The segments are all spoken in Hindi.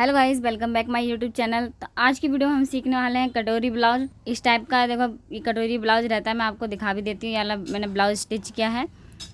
Hello guys, welcome back my YouTube channel. तो आज की वीडियो में हम सीखने वाले हैं कटोरी ब्लाउज। इस टाइप का देखो ये कटोरी ब्लाउज रहता है। मैं आपको दिखा भी देती हूँ। ये वाला मैंने ब्लाउज स्टिच किया है।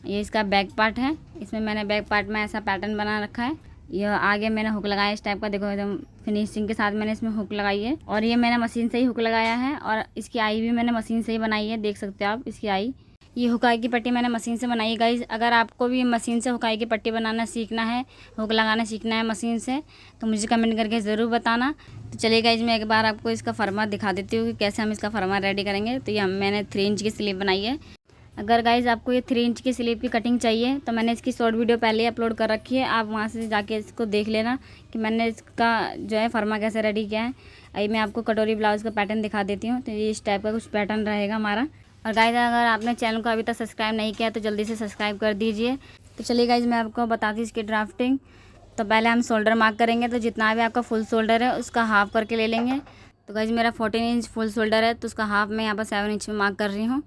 ये इसका बैक पार्ट है। इसमें मैंने बैक पार्ट में ऐसा पैटर्न बना रखा है। ये आगे मैंने हुक लगाया इस टाइप का, देखो एकदम फिनिशिंग के साथ मैंने इसमें हुक लगाई है। और ये मैंने मशीन से ही हुक लगाया है और इसकी आई भी मैंने मशीन से ही बनाई है। देख सकते हो आप इसकी आई। ये हुकाई की पट्टी मैंने मशीन से बनाई है गाइस। अगर आपको भी मशीन से हुकाई की पट्टी बनाना सीखना है, हुक लगाना सीखना है मशीन से, तो मुझे कमेंट करके ज़रूर बताना। तो चलिए गाइस, मैं एक बार आपको इसका फरमा दिखा देती हूँ कि कैसे हम इसका फरमा रेडी करेंगे। तो ये मैंने 3 इंच की स्लीव बनाई है। अगर गाइस आपको ये 3 इंच की स्लीव की कटिंग चाहिए तो मैंने इसकी शॉर्ट वीडियो पहले ही अपलोड कर रखी है। आप वहाँ से जाके इसको देख लेना कि मैंने इसका जो है फरमा कैसे रेडी किया है। अभी मैं आपको कटोरी ब्लाउज़ का पैटर्न दिखा देती हूँ। तो ये इस टाइप का कुछ पैटर्न रहेगा हमारा। और गाइस अगर आपने चैनल को अभी तक सब्सक्राइब नहीं किया तो जल्दी से सब्सक्राइब कर दीजिए। तो चलिए गाइस, मैं आपको बताती हूँ इसकी ड्राफ्टिंग। तो पहले हम शोल्डर मार्क करेंगे। तो जितना भी आपका फुल शोल्डर है उसका हाफ करके ले लेंगे। तो गाइस मेरा 14 इंच फुल शोल्डर है, तो उसका हाफ मैं यहाँ पर 7 इंच में मार्क कर रही हूँ।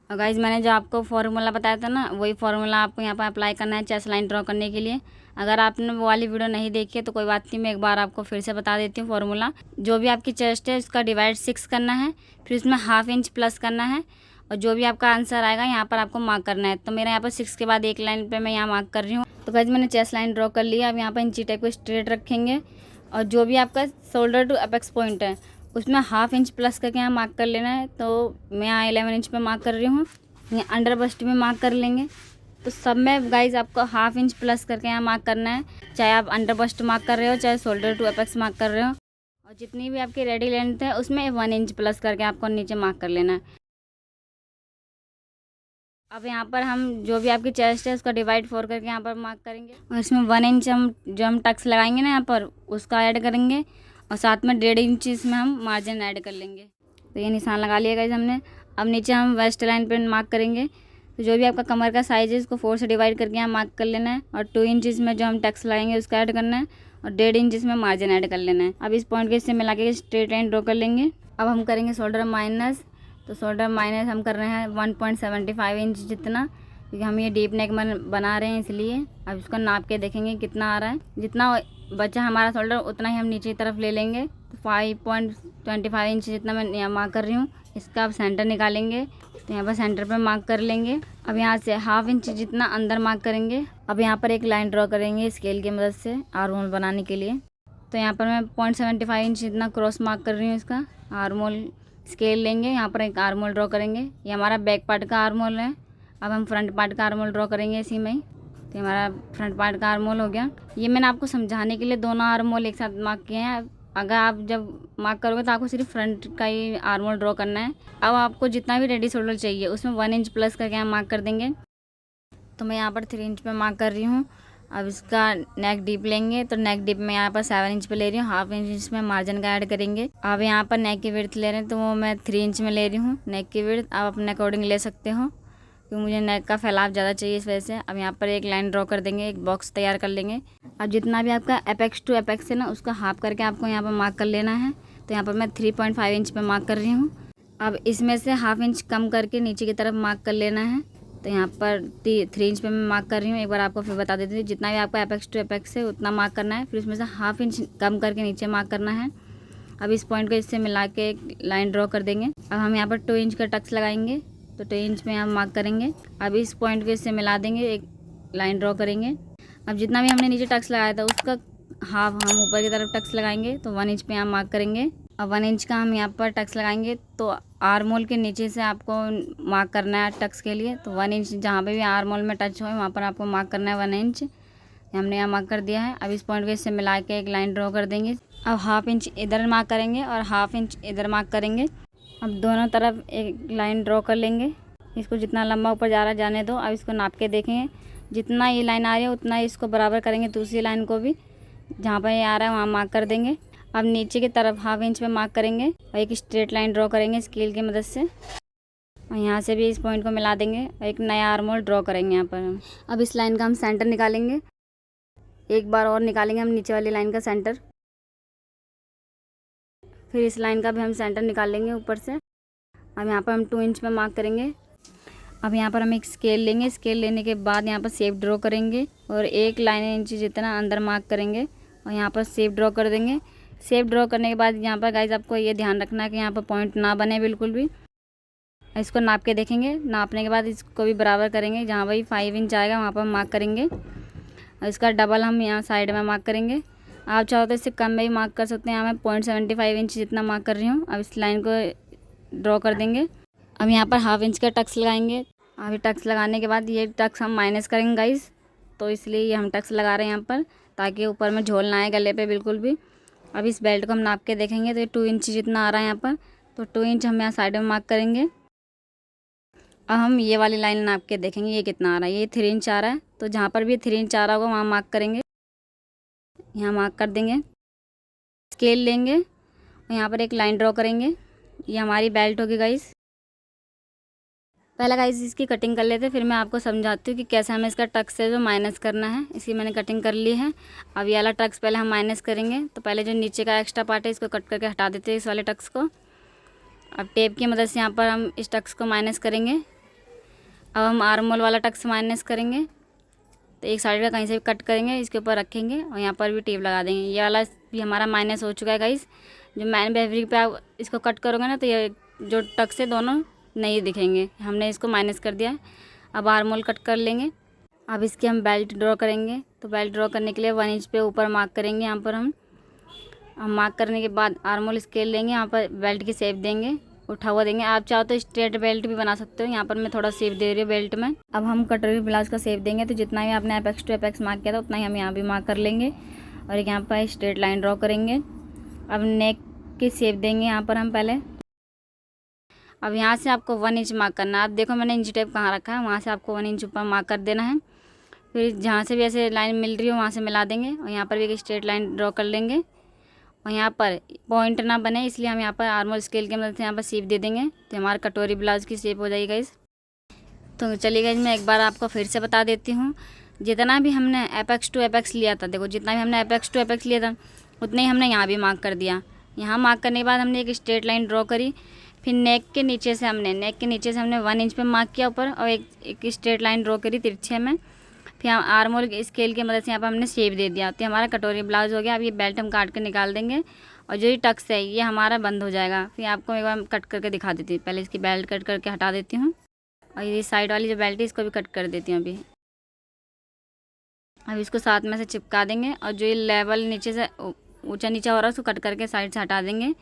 और गाइस मैंने जो आपको फार्मूला बताया था ना, वही फार्मूला आपको यहाँ पर अप्लाई करना है चेस्ट लाइन ड्रॉ करने के लिए। अगर आपने वो वाली वीडियो नहीं देखी है तो कोई बात नहीं, मैं एक बार आपको फिर से बता देती हूँ फार्मूला। जो भी आपकी चेस्ट है उसका डिवाइड 6 करना है, फिर उसमें ½ इंच प्लस करना है और जो भी आपका आंसर आएगा यहाँ पर आपको मार्क करना है। तो मेरा यहाँ पर 6 के बाद एक लाइन पे मैं यहाँ मार्क कर रही हूँ। तो गाइस मैंने चेस्ट लाइन ड्रॉ कर लिया। अब यहाँ पर इंची टाइप को स्ट्रेट रखेंगे और जो भी आपका शोल्डर टू अपेक्स पॉइंट है उसमें ½ इंच प्लस करके यहाँ मार्क कर लेना है। तो मैं यहाँ 11 इंच पे मार्क कर रही हूँ। यहाँ अंडर बस्ट में मार्क कर लेंगे। तो सब में गाइस आपको ½ इंच प्लस करके यहाँ मार्क करना है, चाहे आप अंडर बस्ट मार्क कर रहे हो चाहे शोल्डर टू अपेक्स मार्क कर रहे हो। और जितनी भी आपकी रेडी लेंथ है उसमें 1 इंच प्लस करके आपको नीचे मार्क कर लेना है। अब यहाँ पर हम जो भी आपकी चेस्ट है उसका डिवाइड 4 करके यहाँ पर मार्क करेंगे और इसमें 1 इंच हम टक्स लगाएंगे ना यहाँ पर, उसका ऐड करेंगे और साथ में 1.5 इंच इसमें हम मार्जिन ऐड कर लेंगे। तो ये निशान लगा लिया गाइस हमने। अब नीचे हम वेस्ट लाइन पर मार्क करेंगे। तो जो भी आपका कमर का साइज़ है उसको 4 से डिवाइड करके यहाँ मार्क कर लेना है और 2 इंच इसमें जो हम टक्स लगाएंगे उसका ऐड करना है और 1.5 इंच इसमें मार्जिन ऐड कर लेना है। अब इस पॉइंट को इससे मिला के स्ट्रेट लाइन ड्रॉ कर लेंगे। अब हम करेंगे शोल्डर माइनस। तो शोल्डर माइनस हम कर रहे हैं 1.75 इंच जितना, क्योंकि हम ये डीप नेक बना रहे हैं इसलिए। अब इसको नाप के देखेंगे कितना आ रहा है। जितना बचा हमारा शोल्डर उतना ही हम नीचे की तरफ ले लेंगे। तो 5.25 इंच जितना मैं यहाँ मार्क कर रही हूँ, इसका अब सेंटर निकालेंगे। तो यहाँ पर सेंटर पे मार्क कर लेंगे। अब यहाँ से ½ इंच जितना अंदर मार्क करेंगे। अब यहाँ पर एक लाइन ड्रॉ करेंगे स्केल की मदद से आर्म होल बनाने के लिए। तो यहाँ पर मैं 0.75 इंच जितना क्रॉस मार्क कर रही हूँ। इसका आर्म होल स्केल लेंगे, यहाँ पर एक आर्म होल ड्रॉ करेंगे। ये हमारा बैक पार्ट का आर्म होल है। अब हम फ्रंट पार्ट का आर्म होल ड्रॉ करेंगे इसी में ही। तो हमारा फ्रंट पार्ट का आर्म होल हो गया। ये मैंने आपको समझाने के लिए दोनों आर्म होल एक साथ मार्क किए हैं। अगर आप जब मार्क करोगे तो आपको सिर्फ फ्रंट का ही आर्म होल ड्रॉ करना है। अब आपको जितना भी रेडी शोल्डर चाहिए उसमें 1 इंच प्लस करके यहाँ मार्क कर देंगे। तो मैं यहाँ पर 3 इंच पे मार्क कर रही हूँ। अब इसका नेक डीप लेंगे। तो नेक डीप में यहाँ पर 7 इंच पे ले रही हूँ, ½ इंच इसमें मार्जिन का ऐड करेंगे। अब यहाँ पर नेक की विड्थ ले रहे हैं तो वो मैं 3 इंच में ले रही हूँ नेक की विड्थ। आप अपने अकॉर्डिंग ले सकते हो क्योंकि मुझे नेक का फैलाव ज़्यादा चाहिए इस वजह से। अब यहाँ पर एक लाइन ड्रॉ कर देंगे, एक बॉक्स तैयार कर लेंगे। अब जितना भी आपका अपेक्स टू अपेक्स है ना उसका हाफ करके आपको यहाँ पर मार्क कर लेना है। तो यहाँ पर मैं 3.5 इंच पे मार्क कर रही हूँ। अब इसमें से ½ इंच कम करके नीचे की तरफ मार्क कर लेना है। तो यहाँ पर 3 इंच पे मैं मार्क कर रही हूँ। एक बार आपको फिर बता देती हूँ, जितना भी आपका अपेक्स टू अपेक्स है उतना मार्क करना है, फिर उसमें से ½ इंच कम करके नीचे मार्क करना है। अब इस पॉइंट को इससे मिला के एक लाइन ड्रॉ कर देंगे। अब हम यहाँ पर 2 इंच का टक्स लगाएंगे। तो 2 इंच में हम मार्क करेंगे। अब इस पॉइंट को इससे मिला देंगे, एक लाइन ड्रॉ करेंगे। अब जितना भी हमने नीचे टक्स लगाया था उसका हाफ हम ऊपर की तरफ टक्स लगाएंगे। तो 1 इंच पे यहाँ मार्क करेंगे। अब 1 इंच का हम यहाँ पर टक्स लगाएंगे। तो आर्म होल के नीचे से आपको मार्क करना है टक्स के लिए। तो 1 इंच जहाँ पे भी आर्म होल में टच हो वहाँ पर आपको मार्क करना है 1 इंच। हमने यहाँ मार्क कर दिया है। अब इस पॉइंट को इससे मिला के एक लाइन ड्रॉ कर देंगे। अब ½ इंच इधर मार्क करेंगे और ½ इंच इधर मार्क करेंगे। अब दोनों तरफ एक लाइन ड्रॉ कर लेंगे। इसको जितना लंबा ऊपर जा रहा है जाने दो। अब इसको नाप के देखेंगे, जितना ये लाइन आ रही है उतना इसको बराबर करेंगे। दूसरी लाइन को भी जहाँ पर ये आ रहा है वहाँ मार्क कर देंगे। अब नीचे की तरफ ½ इंच पे मार्क करेंगे और एक स्ट्रेट लाइन ड्रॉ करेंगे स्केल की मदद से और यहाँ से भी इस पॉइंट को मिला देंगे और एक नया आर्म होल ड्रॉ करेंगे यहाँ पर हम। अब इस लाइन का हम सेंटर निकालेंगे। एक बार और निकालेंगे हम नीचे वाली लाइन का सेंटर। फिर इस लाइन का भी हम सेंटर निकाल लेंगे ऊपर से। अब यहाँ पर हम 2 इंच पे मार्क करेंगे। अब यहाँ पर हम एक स्केल लेंगे। स्केल लेने के बाद यहाँ पर शेप ड्रॉ करेंगे और 1 लाइन इंच जितना अंदर मार्क करेंगे और यहाँ पर शेप ड्रॉ कर देंगे। शेप ड्रॉ करने के बाद यहाँ पर गाइस आपको ये ध्यान रखना है कि यहाँ पर पॉइंट ना बने बिल्कुल भी। इसको नाप के देखेंगे, नापने के बाद इसको भी बराबर करेंगे, जहाँ वही 5 इंच आएगा वहाँ पर मार्क करेंगे। और इसका डबल हम यहाँ साइड में मार्क करेंगे। आप चाहो तो इससे कम में भी मार्क कर सकते हैं। यहाँ मैं 0.75 इंच जितना मार्क कर रही हूँ। अब इस लाइन को ड्रॉ कर देंगे। अब यहाँ पर 1/2 इंच का टक्स लगाएंगे। अभी टक्स लगाने के बाद ये टक्स हम माइनस करेंगे गाइस, तो इसलिए ये हम टक्स लगा रहे हैं यहाँ पर, ताकि ऊपर में झोल ना आए गले पे बिल्कुल भी। अब इस बेल्ट को हम नाप के देखेंगे तो ये 2 इंच जितना आ रहा है यहाँ पर, तो 2 इंच हम यहाँ साइड में मार्क करेंगे। अब हम ये वाली लाइन नाप के देखेंगे ये कितना आ रहा है। ये 3 इंच आ रहा है, तो जहाँ पर भी 3 इंच आ रहा होगा वहाँ मार्क करेंगे, यहाँ मार्क कर देंगे। स्केल लेंगे और यहाँ पर एक लाइन ड्रॉ करेंगे। ये हमारी बेल्ट होगी गाइस। पहले गाइस इसकी कटिंग कर लेते हैं, फिर मैं आपको समझाती हूँ कि कैसे हमें इसका टक्स से जो माइनस करना है। इसकी मैंने कटिंग कर ली है। अब ये वाला टक्स पहले हम माइनस करेंगे, तो पहले जो नीचे का एक्स्ट्रा पार्ट है इसको कट करके हटा देते हैं, इस वाले टक्स को। अब टेप की मदद से यहाँ पर हम इस टक्स को माइनस करेंगे। अब हम आर्म होल वाला टक्स माइनस करेंगे, तो एक साइड का कहीं से भी कट करेंगे, इसके ऊपर रखेंगे और यहाँ पर भी टेप लगा देंगे। ये वाला भी हमारा माइनस हो चुका है गाइस। जो मैन फैब्रिक पे आप इसको कट करोगे ना, तो ये जो टक्स है दोनों नहीं दिखेंगे। हमने इसको माइनस कर दिया है। अब आर्म होल कट कर लेंगे। अब इसकी हम बेल्ट ड्रॉ करेंगे, तो बेल्ट ड्रॉ करने के लिए 1 इंच पे ऊपर मार्क करेंगे। यहाँ पर हम मार्क करने के बाद आर्म होल स्केल लेंगे, यहाँ पर बेल्ट की शेप देंगे, उठा हुआ देंगे। आप चाहो तो स्ट्रेट बेल्ट भी बना सकते हो। यहाँ पर मैं थोड़ा शेप दे रही हूँ बेल्ट में। अब हम कटोरी ब्लाउज का शेप देंगे, तो जितना भी आपने एपेक्स टू एपेक्स मार्क किया था उतना ही हम यहाँ भी मार्क कर लेंगे और एक यहाँ पर स्ट्रेट लाइन ड्रॉ करेंगे। अब नेक की शेप देंगे यहाँ पर हम पहले। अब यहाँ से आपको 1 इंच मार्क करना है। आप देखो मैंने इंच टेप कहाँ रखा है, वहाँ से आपको 1 इंच ऊपर मार्क कर देना है। फिर जहाँ से भी ऐसे लाइन मिल रही हो वहाँ से मिला देंगे और यहाँ पर भी एक स्ट्रेट लाइन ड्रॉ कर लेंगे। और यहाँ पर पॉइंट ना बने इसलिए हम यहाँ पर आर्म होल स्केल की मदद से यहाँ पर शेप दे देंगे, तो हमारा कटोरी ब्लाउज की शेप हो जाएगी गाइस। तो चलिए गाइस मैं एक बार आपको फिर से बता देती हूँ। जितना भी हमने एपेक्स टू एपेक्स लिया था, देखो जितना भी हमने एपेक्स टू एपेक्स लिया था उतना ही हमने यहाँ भी मार्क कर दिया। यहाँ मार्क करने के बाद हमने एक स्ट्रेट लाइन ड्रॉ करी। फिर नेक के नीचे से हमने 1 इंच पे मार्क किया ऊपर और एक स्ट्रेट लाइन ड्रॉ करी तिरछे में। फिर हम आर्म होल स्केल की मदद से यहाँ पर हमने शेप दे दिया, तो हमारा कटोरी ब्लाउज हो गया। अब ये बेल्ट हम काट के निकाल देंगे और जो ये टक्स है ये हमारा बंद हो जाएगा। फिर आपको एक बार कट करके दिखा देती हूँ। पहले इसकी बेल्ट कट करके हटा देती हूँ और ये साइड वाली जो बेल्ट है इसको भी कट कर देती हूँ अभी। अब इसको साथ में से चिपका देंगे और जो ये लेवल नीचे से ऊंचा नीचा हो रहा है उसको कट करके साइड से हटा देंगे।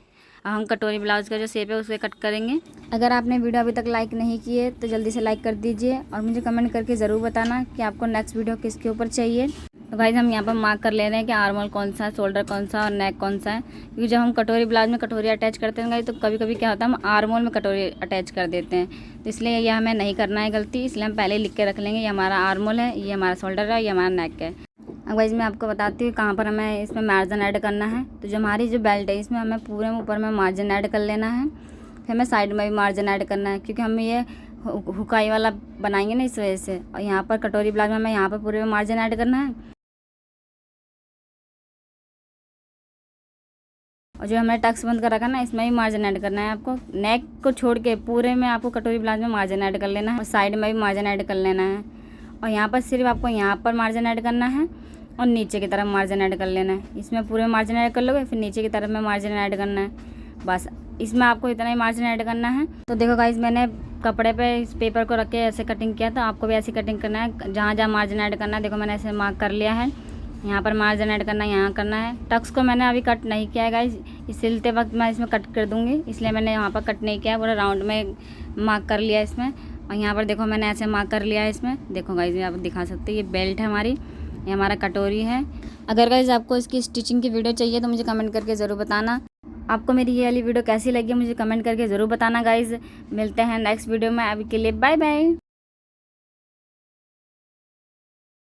अब हम कटोरी ब्लाउज का जो शेप है उसे कट करेंगे। अगर आपने वीडियो अभी तक लाइक नहीं की है तो जल्दी से लाइक कर दीजिए और मुझे कमेंट करके ज़रूर बताना कि आपको नेक्स्ट वीडियो किसके ऊपर चाहिए। तो गाइस हम यहाँ पर मार्क कर ले रहे हैं कि आर्म होल कौन सा है, शोल्डर कौन सा और नेक कौन सा है। क्योंकि जब हम कटोरी ब्लाउज में कटोरी अटैच करते हैं गाइस, तो कभी कभी क्या होता है हम आर्म होल में कटोरी अटैच कर देते हैं। तो इसलिए ये हमें नहीं करना है गलती, इसलिए हम पहले लिख के रख लेंगे ये हमारा आर्म होल है, ये हमारा शोल्डर है, ये हमारा नेक है। अब गाइस मैं आपको बताती हूँ कहाँ पर हमें इसमें मार्जिन ऐड करना है। तो जो हमारी जो बेल्ट है इसमें हमें पूरे में ऊपर में मार्जिन ऐड कर लेना है। फिर हमें साइड में भी मार्जिन ऐड करना है, क्योंकि हमें ये हुकाई वाला बनाएंगे ना, इस वजह से। और यहाँ पर कटोरी ब्लाउज में हमें यहाँ पर पूरे में मार्जिन ऐड करना है और जो हमने टक्स बंद कर रखा है ना इसमें भी मार्जिन ऐड करना है आपको। नेक को छोड़ के पूरे में आपको कटोरी ब्लाउज में मार्जिन ऐड कर लेना है और साइड में भी मार्जिन ऐड कर लेना है। और यहाँ पर सिर्फ आपको यहाँ पर मार्जिन ऐड करना है और नीचे की तरफ मार्जिन ऐड कर लेना है। इसमें पूरे में मार्जिन ऐड कर लोगे, फिर नीचे की तरफ में मार्जिन ऐड करना है। बस इसमें आपको इतना ही मार्जिन ऐड करना है। तो देखो गाइस मैंने कपड़े पे इस पेपर को रख के ऐसे कटिंग किया, तो आपको भी ऐसी कटिंग करना है। जहाँ जहाँ मार्जिन ऐड करना है देखो मैंने ऐसे मार्क कर लिया है। यहाँ पर मार्जिन ऐड करना है, यहाँ करना है। टक्स को मैंने अभी कट नहीं किया है गाइस, इस सिलते वक्त मैं इसमें कट कर दूँगी, इसलिए मैंने यहाँ पर कट नहीं किया है। पूरा राउंड में मार्क कर लिया इसमें। और यहाँ पर देखो मैंने ऐसे मार्क कर लिया है इसमें। देखो गाइस आप दिखा सकते हैं ये बेल्ट है हमारी, ये हमारा कटोरी है। अगर गाइस आपको इसकी स्टिचिंग की वीडियो चाहिए तो मुझे कमेंट करके ज़रूर बताना। आपको मेरी ये वाली वीडियो कैसी लगी मुझे कमेंट करके ज़रूर बताना गाइस। मिलते हैं नेक्स्ट वीडियो में, अभी के लिए बाय बाय।